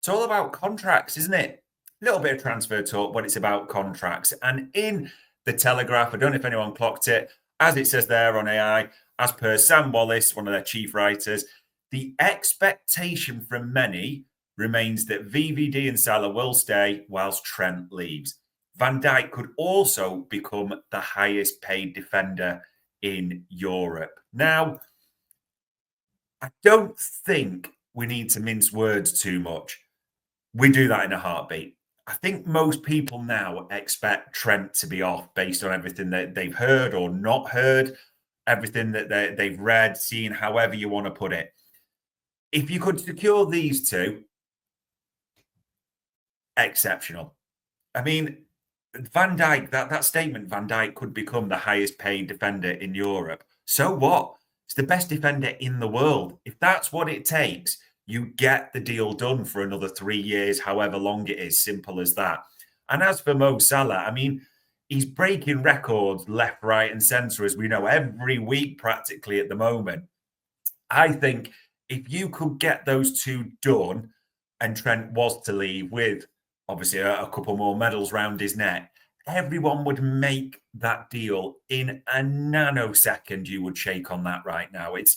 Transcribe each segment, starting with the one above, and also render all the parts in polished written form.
It's all about contracts, isn't it? A little bit of transfer talk, but it's about contracts. And in the Telegraph, I don't know if anyone clocked it, as it says there on AI, as per Sam Wallace, one of their chief writers, the expectation from many remains that VVD and Salah will stay whilst Trent leaves. Van Dijk could also become the highest paid defender in Europe. Now, I don't think we need to mince words too much. We do that in a heartbeat. I think most people now expect Trent to be off based on everything that they've heard or not heard, everything that they've read, seen, however you want to put it. If you could secure these two, exceptional. I mean, Van Dijk, that statement, Van Dijk could become the highest paid defender in Europe. So what? It's the best defender in the world. If that's what it takes, you get the deal done for another 3 years, however long it is. Simple as that. And as for Mo Salah, I mean, he's breaking records left, right, and centre, as we know, every week practically at the moment. I think if you could get those two done and Trent was to leave with obviously a couple more medals round his neck, everyone would make that deal in a nanosecond. You would shake on that right now. It's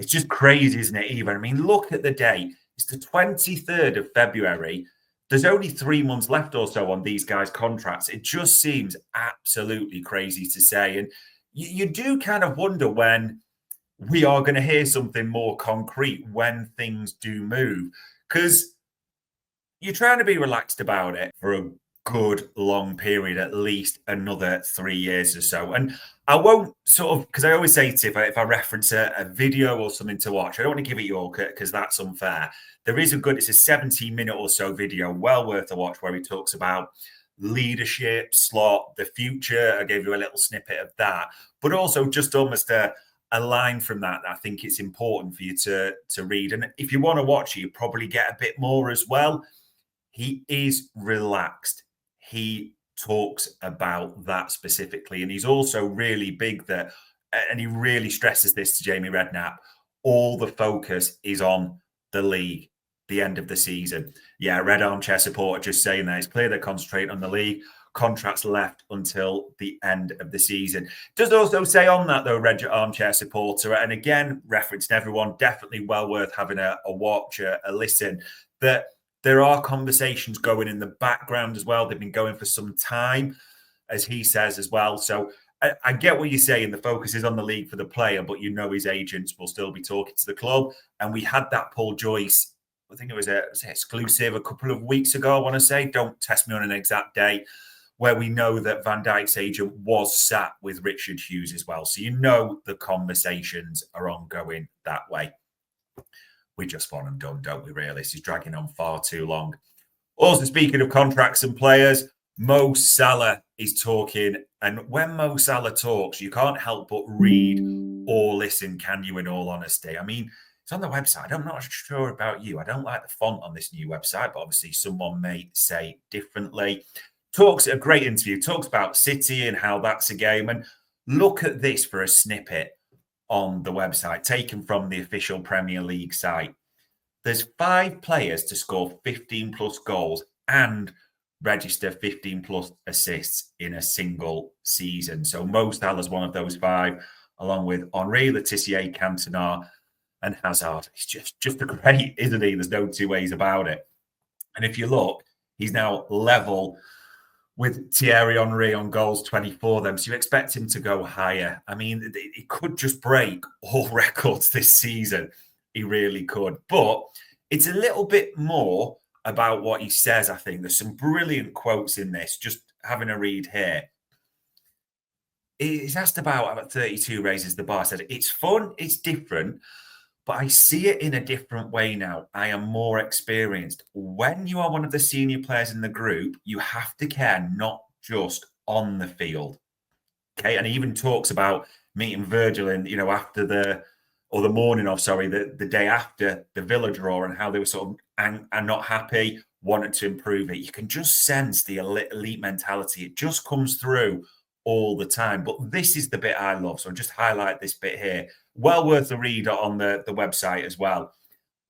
just crazy, isn't it, even? I mean, look at the date. It's the 23rd of February. There's only 3 months left or so on these guys' contracts. It just seems absolutely crazy to say. And you do kind of wonder when we are going to hear something more concrete, when things do move. Because you're trying to be relaxed about it for a good long period, at least another 3 years or so. And I won't sort of, because I always say to if I reference a video or something to watch, I don't want to give it your cut because that's unfair. There is it's a 17-minute or so video, well worth a watch, where he talks about leadership, slot, the future. I gave you a little snippet of that, but also just almost a line from that I think it's important for you to read. And if you want to watch it, you probably get a bit more as well. He is relaxed. He talks about that specifically. And he's also really big that, and he really stresses this to Jamie Redknapp, all the focus is on the league, the end of the season. Yeah, Red Armchair supporter just saying that it's clear they're concentrating on the league. Contracts left until the end of the season. Does also say on that, though, Red Armchair supporter, and again, referencing everyone, definitely well worth having a watch, a listen, that there are conversations going in the background as well. They've been going for some time, as he says as well. So I get what you're saying. The focus is on the league for the player, but you know his agents will still be talking to the club. And we had that Paul Joyce, I think it was an exclusive a couple of weeks ago, I want to say. Don't test me on an exact date, where we know that Van Dijk's agent was sat with Richard Hughes as well. So you know the conversations are ongoing that way. We just want them done, don't we, really? This is dragging on far too long. Also, speaking of contracts and players, Mo Salah is talking. And when Mo Salah talks, you can't help but read or listen, can you, in all honesty? I mean, it's on the website. I'm not sure about you. I don't like the font on this new website, but obviously someone may say differently. Talks a great interview, talks about City and how that's a game. And look at this for a snippet on the website, taken from the official Premier League site. There's 5 players to score 15 plus goals and register 15 plus assists in a single season. So Mo Salah is one of those 5, along with Henry, Letitia, Cantona, and Hazard. He's just a great, isn't he? There's no two ways about it. And if you look, he's now level with Thierry Henry on goals, 24 of them. So you expect him to go higher. I mean, he could just break all records this season. He really could. But it's a little bit more about what he says, I think. There's some brilliant quotes in this. Just having a read here. He's asked about 32 raises the bar. I said, it's fun, it's different, but I see it in a different way now. I am more experienced. When you are one of the senior players in the group, you have to care not just on the field. Okay. And he even talks about meeting Virgil in, after the morning of, the day after the Villa draw, and how they were sort of and not happy, wanted to improve it. You can just sense the elite mentality. It just comes through all the time. But this is the bit I love. So I'll just highlight this bit here. Well worth a read on the website as well.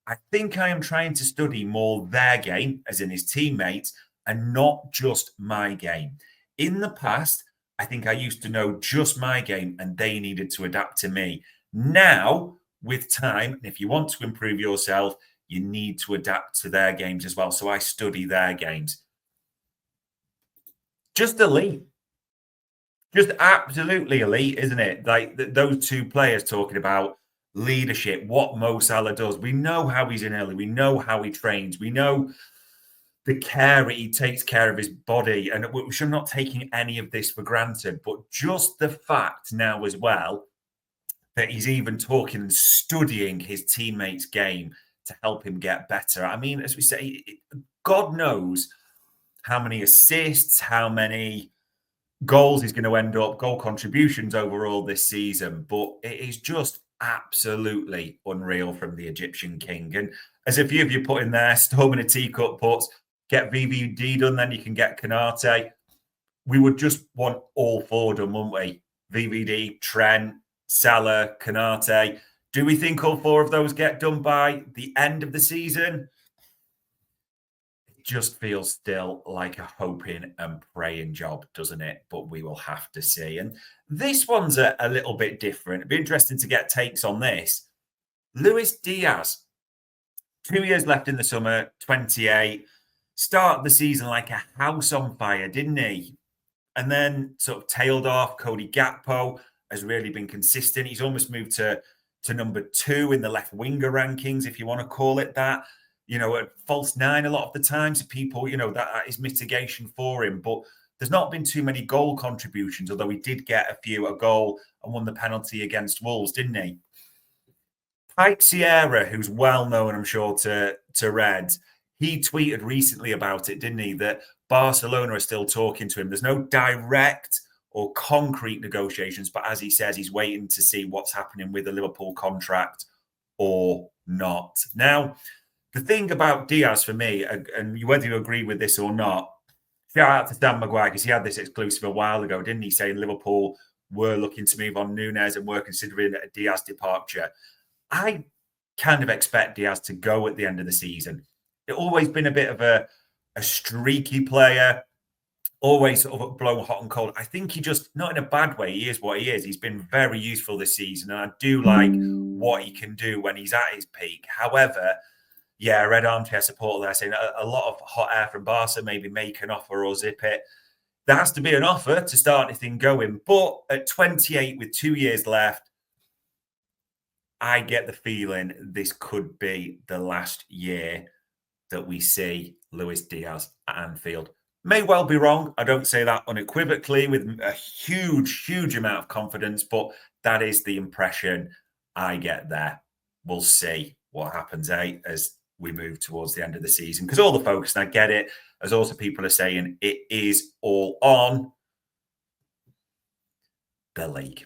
I think I am trying to study more their game, as in his teammates, and not just my game. In the past, I think I used to know just my game and they needed to adapt to me. Now, with time, if you want to improve yourself, you need to adapt to their games as well. So I study their games. Just elite. Just absolutely elite, isn't it? Like those two players talking about leadership, what Mo Salah does. We know how he's in early. We know how he trains. We know the care he takes care of his body. And we should not taking any of this for granted. But just the fact now as well that he's even talking and studying his teammates' game to help him get better. I mean, as we say, God knows how many assists, how many goals he's going to end up, goal contributions overall this season. But it is just absolutely unreal from the Egyptian king. And as a few of you put in there, Storm in a teacup puts, get VVD done, then you can get Canate. We would just want all four done, wouldn't we? VVD, Trent, Salah, Canate. Do we think all four of those get done by the end of the season? It just feels still like a hoping and praying job, doesn't it? But we will have to see. And this one's a little bit different. It'd be interesting to get takes on this. Luis Diaz, 2 years left in the summer, 28. Started the season like a house on fire, didn't he? And then sort of tailed off. Cody Gakpo has really been consistent. He's almost moved to number 2 in the left winger rankings, if you want to call it that. You know, a false 9 a lot of the times. People, you know, that is mitigation for him. But there's not been too many goal contributions, although he did get a goal and won the penalty against Wolves, didn't he? Pike Sierra, who's well known, I'm sure, to Reds, he tweeted recently about it, didn't he? That Barcelona are still talking to him. There's no direct or concrete negotiations, but as he says, he's waiting to see what's happening with the Liverpool contract or not. Now, the thing about Diaz for me, and whether you agree with this or not, shout out to Dan Maguire because he had this exclusive a while ago, didn't he? Saying Liverpool were looking to move on Núñez and were considering a Diaz departure. I kind of expect Diaz to go at the end of the season. It's always been a bit of a streaky player, always sort of blown hot and cold. I think he just, not in a bad way, he is what he is. He's been very useful this season, and I do like what he can do when he's at his peak. However, yeah, Red Armchair supporter there saying a lot of hot air from Barca, maybe make an offer or zip it. There has to be an offer to start anything going. But at 28 with 2 years left, I get the feeling this could be the last year that we see Luis Diaz at Anfield. May well be wrong. I don't say that unequivocally with a huge, huge amount of confidence, but that is the impression I get there. We'll see what happens, as we move towards the end of the season. Because all the focus, and I get it, as also people are saying, it is all on the league.